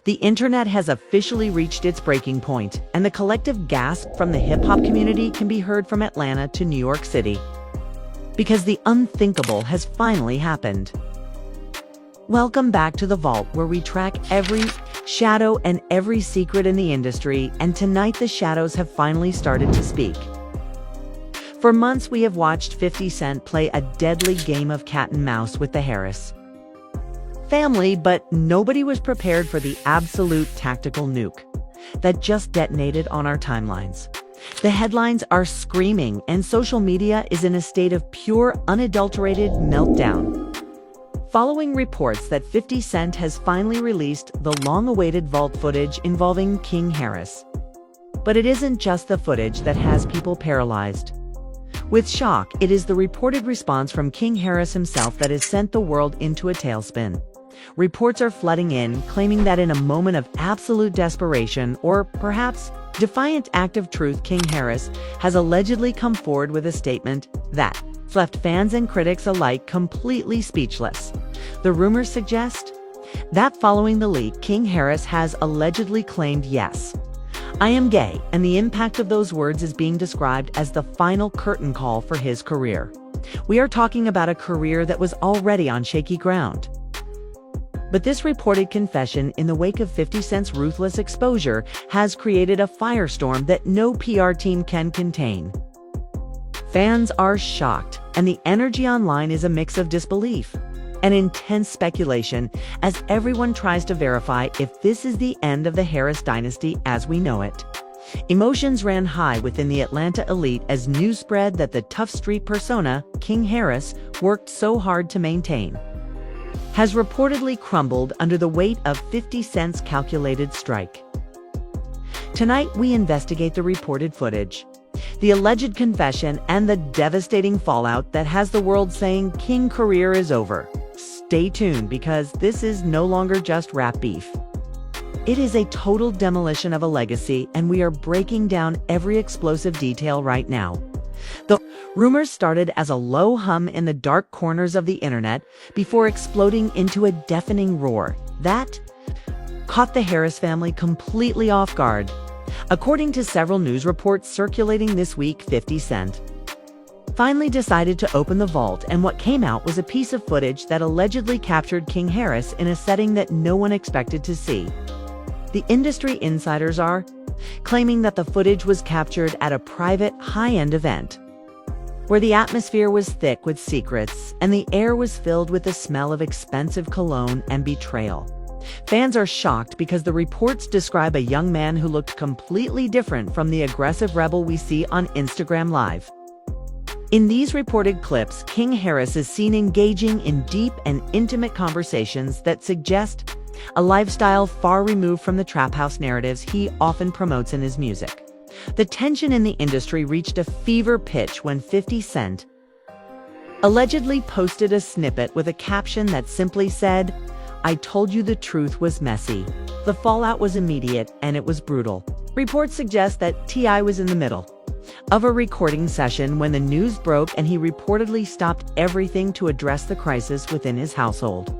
The internet has officially reached its breaking point, and the collective gasp from the hip-hop community can be heard from Atlanta to New York City. Because the unthinkable has finally happened. Welcome back to The Vault, where we track every shadow and every secret in the industry, and tonight the shadows have finally started to speak. For months, we have watched 50 Cent play a deadly game of cat and mouse with the Harris family, but nobody was prepared for the absolute tactical nuke that just detonated on our timelines. The headlines are screaming, and social media is in a state of pure, unadulterated meltdown. Following reports that 50 Cent has finally released the long-awaited vault footage involving King Harris. But it isn't just the footage that has people paralyzed. With shock, it is the reported response from King Harris himself that has sent the world into a tailspin. Reports are flooding in, claiming that in a moment of absolute desperation, or perhaps defiant act of truth, King Harris has allegedly come forward with a statement that left fans and critics alike completely speechless. The rumors suggest that following the leak, King Harris has allegedly claimed, "Yes, I am gay," and the impact of those words is being described as the final curtain call for his career. We are talking about a career that was already on shaky ground. But this reported confession in the wake of 50 Cent's ruthless exposure has created a firestorm that no PR team can contain. Fans are shocked, and the energy online is a mix of disbelief and intense speculation as everyone tries to verify if this is the end of the Harris dynasty as we know it. Emotions ran high within the Atlanta elite as news spread that the tough street persona King Harris worked so hard to maintain has reportedly crumbled under the weight of 50 Cent's calculated strike. Tonight, we investigate the reported footage, the alleged confession, and the devastating fallout that has the world saying King career is over. Stay tuned, because this is no longer just rap beef. It is a total demolition of a legacy, and we are breaking down every explosive detail right now. The rumors started as a low hum in the dark corners of the internet before exploding into a deafening roar that caught the Harris family completely off guard. According to several news reports circulating this week, 50 Cent finally decided to open the vault, and what came out was a piece of footage that allegedly captured King Harris in a setting that no one expected to see. The industry insiders are claiming that the footage was captured at a private, high-end event, where the atmosphere was thick with secrets and the air was filled with the smell of expensive cologne and betrayal. Fans are shocked because the reports describe a young man who looked completely different from the aggressive rebel we see on Instagram Live. In these reported clips, King Harris is seen engaging in deep and intimate conversations that suggest a lifestyle far removed from the trap house narratives he often promotes in his music. The tension in the industry reached a fever pitch when 50 Cent allegedly posted a snippet with a caption that simply said, "I told you the truth was messy." The fallout was immediate, and it was brutal. Reports suggest that T.I. was in the middle of a recording session when the news broke, and he reportedly stopped everything to address the crisis within his household.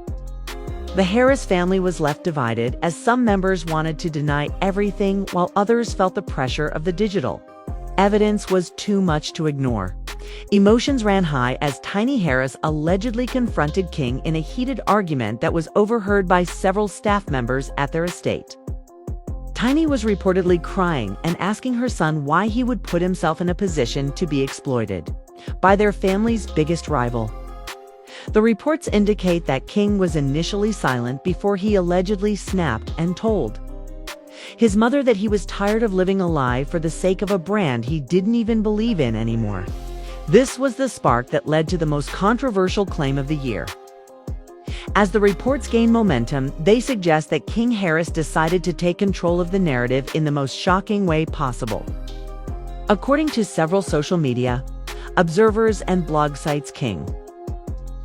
The Harris family was left divided, as some members wanted to deny everything while others felt the pressure of the digital evidence was too much to ignore. Emotions ran high as Tiny Harris allegedly confronted King in a heated argument that was overheard by several staff members at their estate. Tiny was reportedly crying and asking her son why he would put himself in a position to be exploited by their family's biggest rival. The reports indicate that King was initially silent before he allegedly snapped and told his mother that he was tired of living a lie for the sake of a brand he didn't even believe in anymore. This was the spark that led to the most controversial claim of the year. As the reports gain momentum, they suggest that King Harris decided to take control of the narrative in the most shocking way possible. According to several social media observers and blog sites, King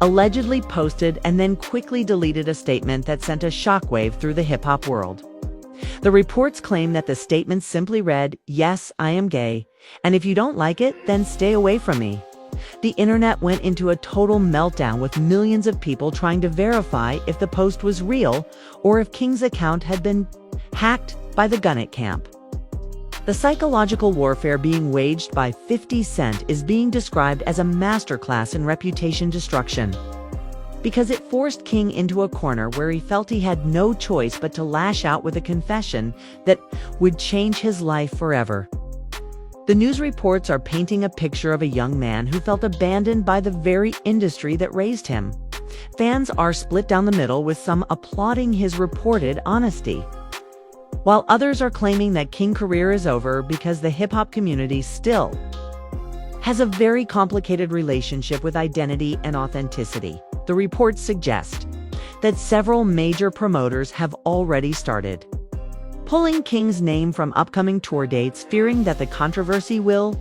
allegedly posted and then quickly deleted a statement that sent a shockwave through the hip-hop world. The reports claim that the statement simply read, "Yes, I am gay, and if you don't like it, then stay away from me." The internet went into a total meltdown with millions of people trying to verify if the post was real or if King's account had been hacked by the Gunit camp. The psychological warfare being waged by 50 Cent is being described as a masterclass in reputation destruction, because it forced King into a corner where he felt he had no choice but to lash out with a confession that would change his life forever. The news reports are painting a picture of a young man who felt abandoned by the very industry that raised him. Fans are split down the middle, with some applauding his reported honesty, while others are claiming that King's career is over because the hip-hop community still has a very complicated relationship with identity and authenticity. The reports suggest that several major promoters have already started pulling King's name from upcoming tour dates, fearing that the controversy will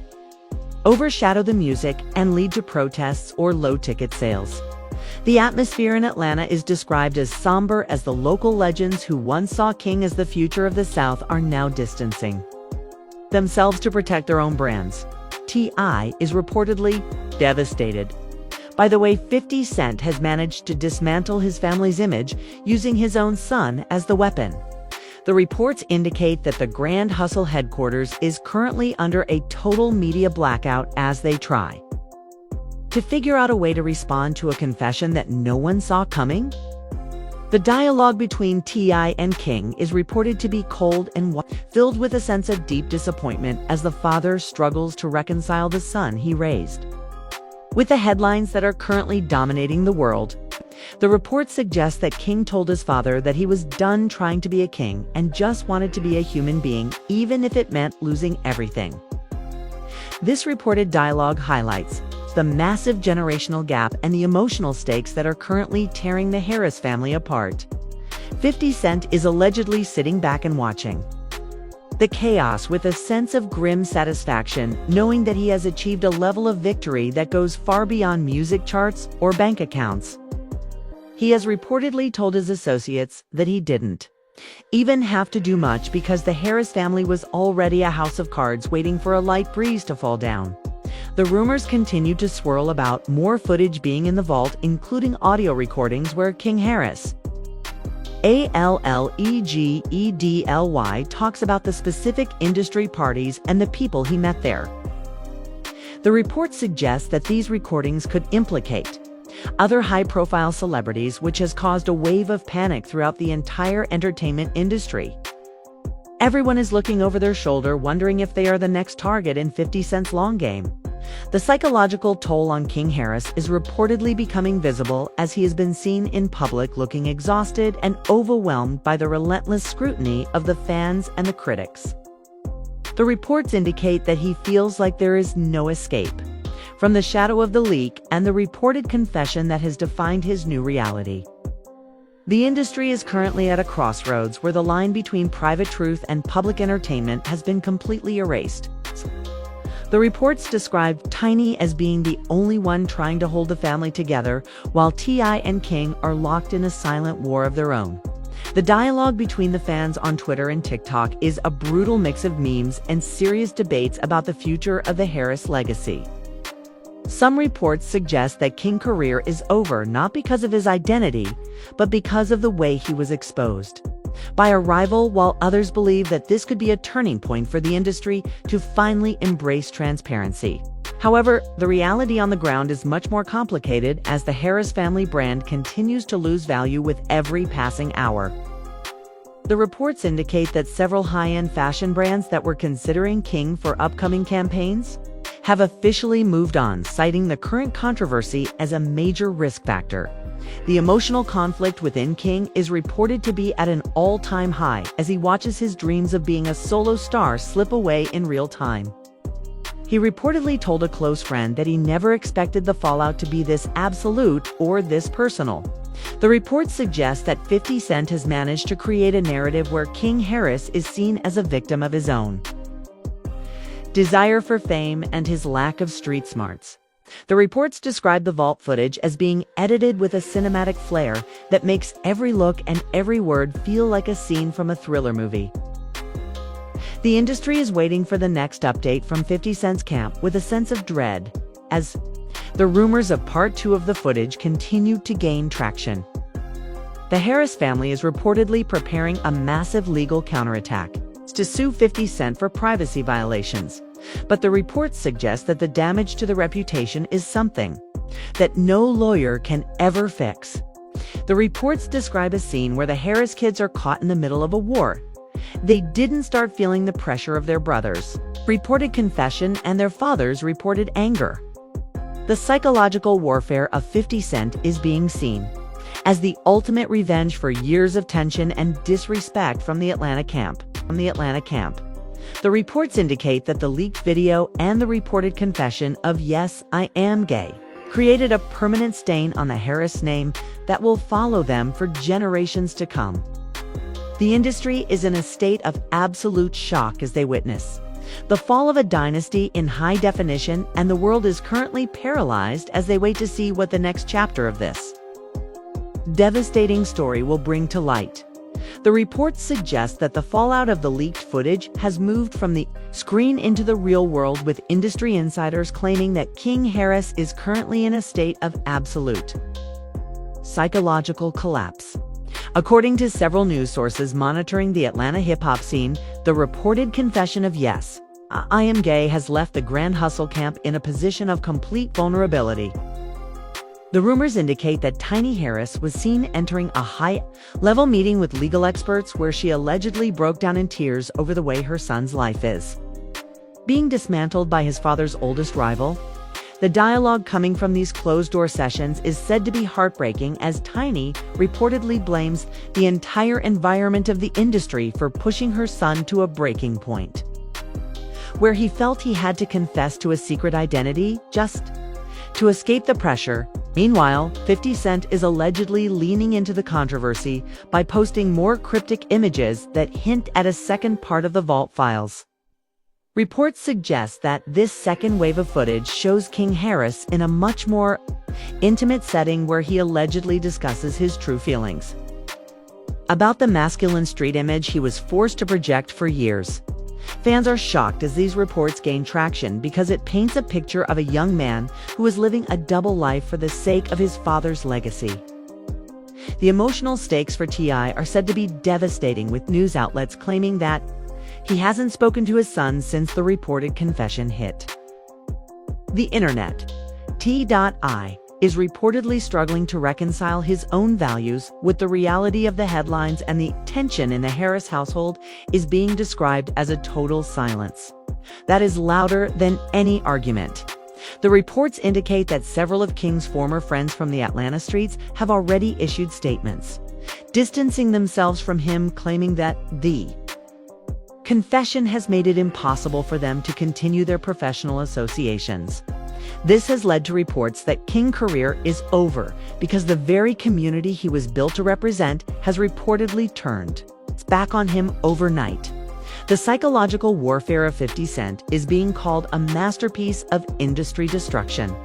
overshadow the music and lead to protests or low ticket sales. The atmosphere in Atlanta is described as somber, as the local legends who once saw King as the future of the South are now distancing themselves to protect their own brands. T.I. is reportedly devastated by the way 50 Cent has managed to dismantle his family's image, using his own son as the weapon. The reports indicate that the Grand Hustle headquarters is currently under a total media blackout as they try to figure out a way to respond to a confession that no one saw coming. The dialogue between T.I. and King is reported to be cold and filled with a sense of deep disappointment as the father struggles to reconcile the son he raised. With the headlines that are currently dominating the world, the reports suggest that King told his father that he was done trying to be a king and just wanted to be a human being, even if it meant losing everything. This reported dialogue highlights the massive generational gap and the emotional stakes that are currently tearing the Harris family apart. 50 Cent is allegedly sitting back and watching the chaos with a sense of grim satisfaction, knowing that he has achieved a level of victory that goes far beyond music charts or bank accounts. He has reportedly told his associates that he didn't even have to do much because the Harris family was already a house of cards waiting for a light breeze to fall down. The rumors continue to swirl about more footage being in the vault, including audio recordings where King Harris, Allegedly, talks about the specific industry parties and the people he met there. The report suggests that these recordings could implicate other high-profile celebrities, which has caused a wave of panic throughout the entire entertainment industry. Everyone is looking over their shoulder, wondering if they are the next target in 50 Cent's long game. The psychological toll on King Harris is reportedly becoming visible, as he has been seen in public looking exhausted and overwhelmed by the relentless scrutiny of the fans and the critics. The reports indicate that he feels like there is no escape from the shadow of the leak and the reported confession that has defined his new reality. The industry is currently at a crossroads where the line between private truth and public entertainment has been completely erased. The reports describe Tiny as being the only one trying to hold the family together, while T.I. and King are locked in a silent war of their own. The dialogue between the fans on Twitter and TikTok is a brutal mix of memes and serious debates about the future of the Harris legacy. Some reports suggest that King's career is over not because of his identity, but because of the way he was exposed by a rival, while others believe that this could be a turning point for the industry to finally embrace transparency. However, the reality on the ground is much more complicated, as the Harris family brand continues to lose value with every passing hour. The reports indicate that several high-end fashion brands that were considering King for upcoming campaigns have officially moved on, citing the current controversy as a major risk factor. The emotional conflict within King is reported to be at an all-time high as he watches his dreams of being a solo star slip away in real time. He reportedly told a close friend that he never expected the fallout to be this absolute or this personal. The reports suggest that 50 Cent has managed to create a narrative where King Harris is seen as a victim of his own desire for fame and his lack of street smarts. The reports describe the vault footage as being edited with a cinematic flair that makes every look and every word feel like a scene from a thriller movie. The industry is waiting for the next update from 50 Cent's camp with a sense of dread, as The rumors of part 2 of the footage continued to gain traction. The Harris family is reportedly preparing a massive legal counterattack to sue 50 Cent for privacy violations. But the reports suggest that the damage to the reputation is something that no lawyer can ever fix. The reports describe a scene where the Harris kids are caught in the middle of a war. They didn't start feeling the pressure of their brothers' reported confession and their father's reported anger. The psychological warfare of 50 Cent is being seen as the ultimate revenge for years of tension and disrespect from the Atlanta camp. The reports indicate that the leaked video and the reported confession of "Yes, I am gay" created a permanent stain on the Harris name that will follow them for generations to come. The industry is in a state of absolute shock as they witness the fall of a dynasty in high definition, and the world is currently paralyzed as they wait to see what the next chapter of this devastating story will bring to light. The reports suggest that the fallout of the leaked footage has moved from the screen into the real world, with industry insiders claiming that King Harris is currently in a state of absolute psychological collapse. According to several news sources monitoring the Atlanta hip-hop scene, the reported confession of "Yes, I am gay" has left the Grand Hustle camp in a position of complete vulnerability. The rumors indicate that Tiny Harris was seen entering a high-level meeting with legal experts where she allegedly broke down in tears over the way her son's life is being dismantled by his father's oldest rival. The dialogue coming from these closed-door sessions is said to be heartbreaking, as Tiny reportedly blames the entire environment of the industry for pushing her son to a breaking point, where he felt he had to confess to a secret identity just to escape the pressure. Meanwhile, 50 Cent is allegedly leaning into the controversy by posting more cryptic images that hint at a second part of the vault files. Reports suggest that this second wave of footage shows King Harris in a much more intimate setting where he allegedly discusses his true feelings about the masculine street image he was forced to project for years. Fans are shocked as these reports gain traction because it paints a picture of a young man who is living a double life for the sake of his father's legacy. The emotional stakes for T.I. are said to be devastating, with news outlets claiming that he hasn't spoken to his son since the reported confession hit the internet. T.I. is reportedly struggling to reconcile his own values with the reality of the headlines, and the tension in the Harris household is being described as a total silence that is louder than any argument. The reports indicate that several of King's former friends from the Atlanta streets have already issued statements distancing themselves from him, claiming that the confession has made it impossible for them to continue their professional associations. This has led to reports that King's career is over because the very community he was built to represent has reportedly turned its back on him overnight. The psychological warfare of 50 Cent is being called a masterpiece of industry destruction,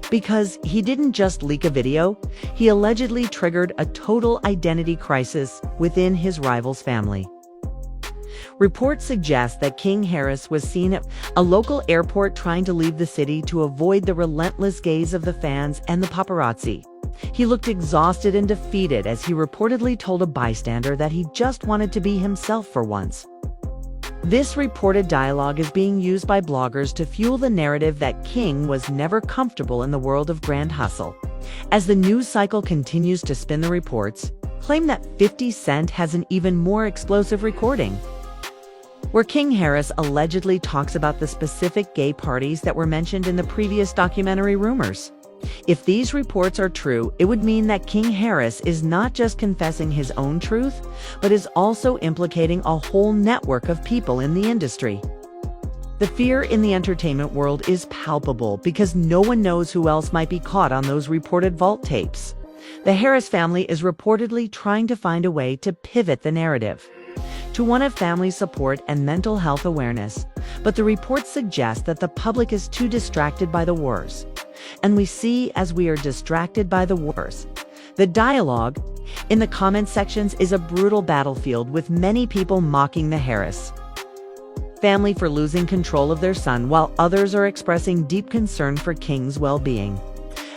because he didn't just leak a video, he allegedly triggered a total identity crisis within his rival's family. Reports suggest that King Harris was seen at a local airport trying to leave the city to avoid the relentless gaze of the fans and the paparazzi. He looked exhausted and defeated as he reportedly told a bystander that he just wanted to be himself for once. This reported dialogue is being used by bloggers to fuel the narrative that King was never comfortable in the world of Grand Hustle. As the news cycle continues to spin, the reports claim that 50 Cent has an even more explosive recording, where King Harris allegedly talks about the specific gay parties that were mentioned in the previous documentary Rumors. If these reports are true, it would mean that King Harris is not just confessing his own truth, but is also implicating a whole network of people in the industry. The fear in the entertainment world is palpable because no one knows who else might be caught on those reported vault tapes. The Harris family is reportedly trying to find a way to pivot the narrative to one of family support and mental health awareness, but the reports suggest that the public is too distracted by the wars. And we see, as we are distracted by the wars, the dialogue in the comment sections is a brutal battlefield, with many people mocking the Harris family for losing control of their son, while others are expressing deep concern for King's well-being.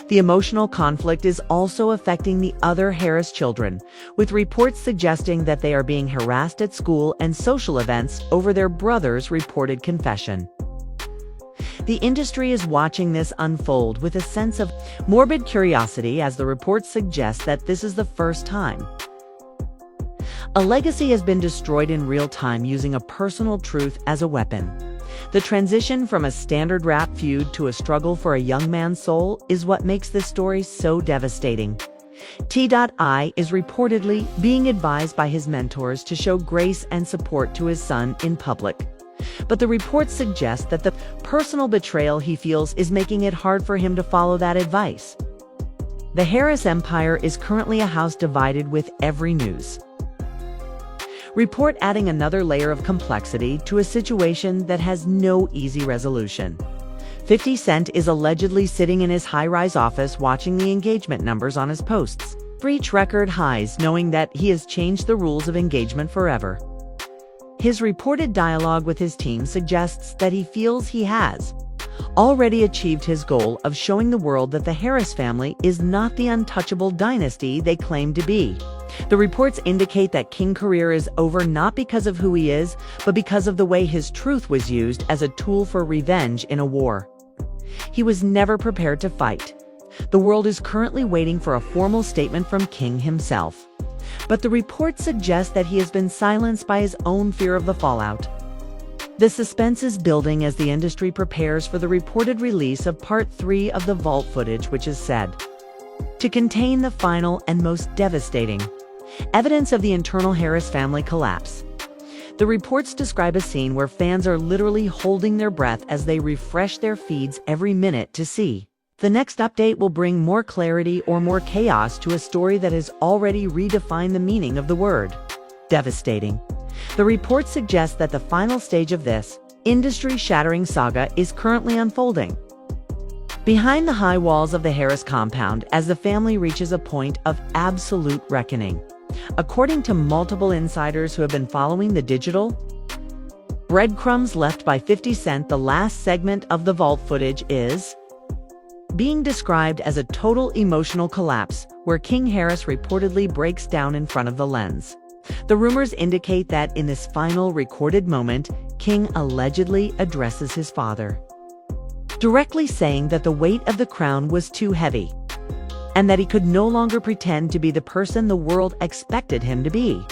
The emotional conflict is also affecting the other Harris children, with reports suggesting that they are being harassed at school and social events over their brother's reported confession. The industry is watching this unfold with a sense of morbid curiosity, as the reports suggest that this is the first time a legacy has been destroyed in real time using a personal truth as a weapon. The transition from a standard rap feud to a struggle for a young man's soul is what makes this story so devastating. T.I. is reportedly being advised by his mentors to show grace and support to his son in public. But the reports suggest that the personal betrayal he feels is making it hard for him to follow that advice. The Harris empire is currently a house divided, with every news report adding another layer of complexity to a situation that has no easy resolution. 50 Cent is allegedly sitting in his high-rise office watching the engagement numbers on his posts reach record highs, knowing that he has changed the rules of engagement forever. His reported dialogue with his team suggests that he feels he has already achieved his goal of showing the world that the Harris family is not the untouchable dynasty they claim to be. The reports indicate that King's career is over not because of who he is, but because of the way his truth was used as a tool for revenge in a war he was never prepared to fight. The world is currently waiting for a formal statement from King himself, but the reports suggest that he has been silenced by his own fear of the fallout. The suspense is building as the industry prepares for the reported release of Part 3 of the vault footage, which is said to contain the final and most devastating evidence of the internal Harris family collapse. The reports describe a scene where fans are literally holding their breath as they refresh their feeds every minute to see the next update will bring more clarity or more chaos to a story that has already redefined the meaning of the word devastating. The report suggests that the final stage of this industry-shattering saga is currently unfolding behind the high walls of the Harris compound, as the family reaches a point of absolute reckoning. According to multiple insiders who have been following the digital breadcrumbs left by 50 Cent, the last segment of the vault footage is being described as a total emotional collapse, where King Harris reportedly breaks down in front of the lens. The rumors indicate that in this final recorded moment, King allegedly addresses his father, directly saying that the weight of the crown was too heavy, and that he could no longer pretend to be the person the world expected him to be.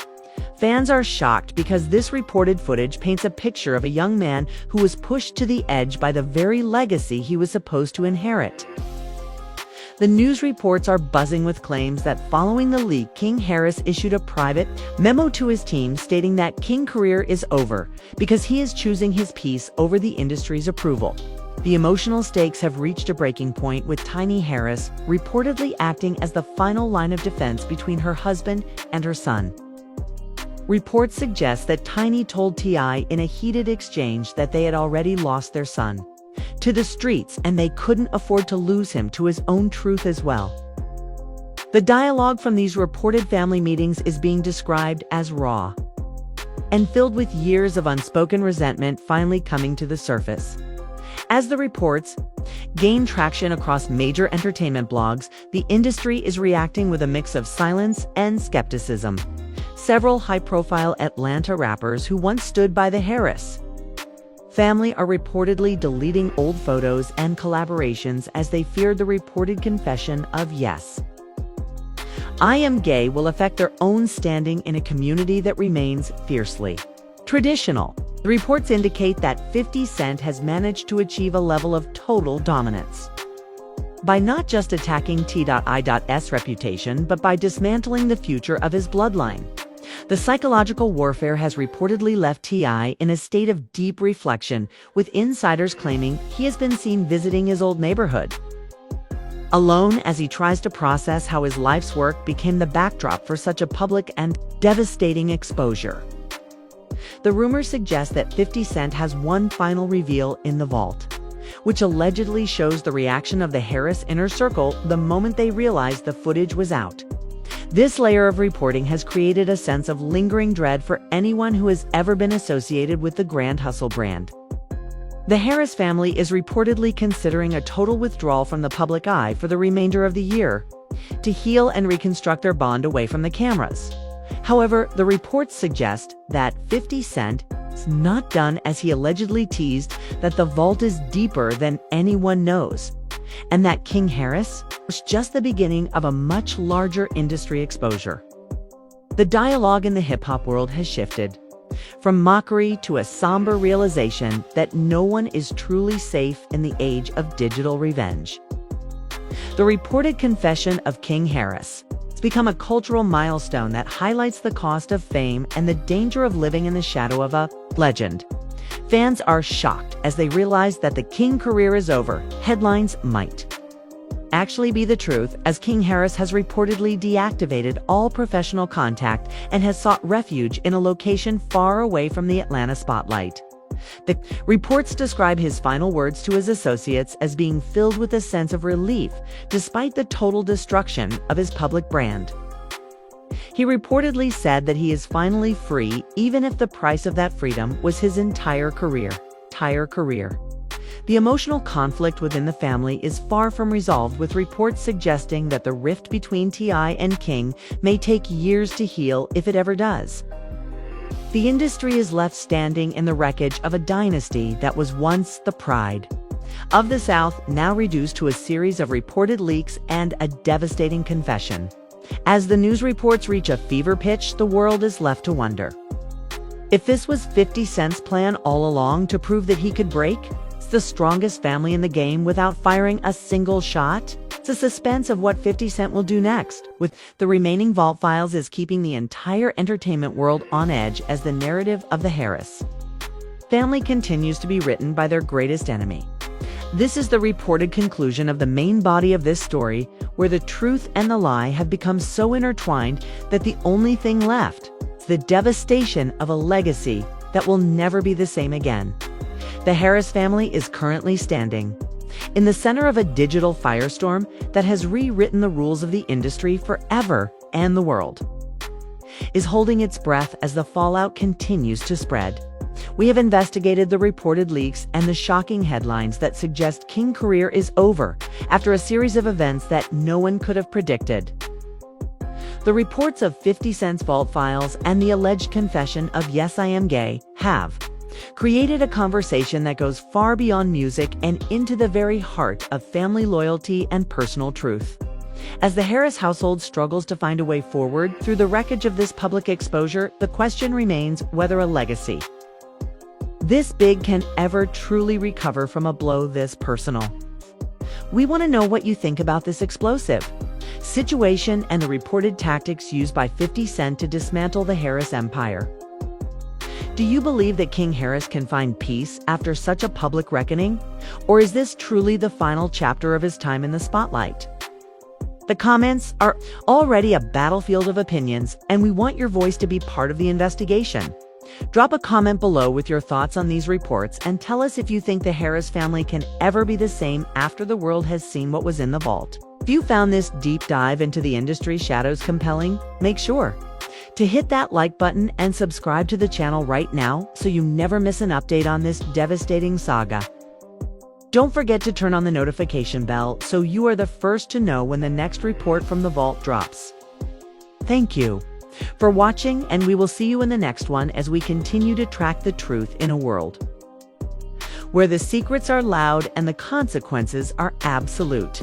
Fans are shocked because this reported footage paints a picture of a young man who was pushed to the edge by the very legacy he was supposed to inherit. The news reports are buzzing with claims that following the leak, King Harris issued a private memo to his team stating that King's career is over because he is choosing his peace over the industry's approval. The emotional stakes have reached a breaking point, with Tiny Harris reportedly acting as the final line of defense between her husband and her son. Reports suggest that Tiny told T.I. in a heated exchange that they had already lost their son to the streets and they couldn't afford to lose him to his own truth as well. The dialogue from these reported family meetings is being described as raw and filled with years of unspoken resentment finally coming to the surface. As the reports gain traction across major entertainment blogs, the industry is reacting with a mix of silence and skepticism. Several high-profile Atlanta rappers who once stood by the Harris family are reportedly deleting old photos and collaborations as they feared the reported confession of "Yes, I am gay" will affect their own standing in a community that remains fiercely traditional. The reports indicate that 50 Cent has managed to achieve a level of total dominance by not just attacking T.I.'s reputation, but by dismantling the future of his bloodline. The psychological warfare has reportedly left T.I. in a state of deep reflection, with insiders claiming he has been seen visiting his old neighborhood alone as he tries to process how his life's work became the backdrop for such a public and devastating exposure. The rumors suggest that 50 Cent has one final reveal in the vault, which allegedly shows the reaction of the Harris inner circle the moment they realized the footage was out. This layer of reporting has created a sense of lingering dread for anyone who has ever been associated with the Grand Hustle brand. The Harris family is reportedly considering a total withdrawal from the public eye for the remainder of the year to heal and reconstruct their bond away from the cameras. However, the reports suggest that 50 Cent is not done, as he allegedly teased that the vault is deeper than anyone knows, and that King Harris was just the beginning of a much larger industry exposure. The dialogue in the hip-hop world has shifted from mockery to a somber realization that no one is truly safe in the age of digital revenge. The reported confession of King Harris has become a cultural milestone that highlights the cost of fame and the danger of living in the shadow of a legend. Fans are shocked as they realize that the King career is over. Headlines might actually be the truth, as King Harris has reportedly deactivated all professional contact and has sought refuge in a location far away from the Atlanta spotlight. The reports describe his final words to his associates as being filled with a sense of relief despite the total destruction of his public brand. He reportedly said that he is finally free, even if the price of that freedom was his entire career. The emotional conflict within the family is far from resolved, with reports suggesting that the rift between T.I. and King may take years to heal, if it ever does. The industry is left standing in the wreckage of a dynasty that was once the pride of the South, now reduced to a series of reported leaks and a devastating confession. As the news reports reach a fever pitch, the world is left to wonder if this was 50 Cent's plan all along to prove that he could break the strongest family in the game without firing a single shot. The suspense of what 50 Cent will do next with the remaining vault files is keeping the entire entertainment world on edge, as the narrative of the Harris family continues to be written by their greatest enemy. This is the reported conclusion of the main body of this story, where the truth and the lie have become so intertwined that the only thing left is the devastation of a legacy that will never be the same again. The Harris family is currently standing in the center of a digital firestorm that has rewritten the rules of the industry forever, and the world is holding its breath as the fallout continues to spread. We have investigated the reported leaks and the shocking headlines that suggest King's career is over after a series of events that no one could have predicted. The reports of 50 Cent's vault files and the alleged confession of "Yes, I am gay" have created a conversation that goes far beyond music and into the very heart of family loyalty and personal truth. As the Harris household struggles to find a way forward through the wreckage of this public exposure, the question remains whether a legacy this big can ever truly recover from a blow this personal. We want to know what you think about this explosive situation and the reported tactics used by 50 Cent to dismantle the Harris empire. Do you believe that King Harris can find peace after such a public reckoning? Or is this truly the final chapter of his time in the spotlight? The comments are already a battlefield of opinions, and we want your voice to be part of the investigation. Drop a comment below with your thoughts on these reports and tell us if you think the Harris family can ever be the same after the world has seen what was in the vault. If you found this deep dive into the industry shadows compelling, make sure to hit that like button and subscribe to the channel right now so you never miss an update on this devastating saga. Don't forget to turn on the notification bell so you are the first to know when the next report from the vault drops. Thank you for watching, and we will see you in the next one as we continue to track the truth in a world where the secrets are loud and the consequences are absolute.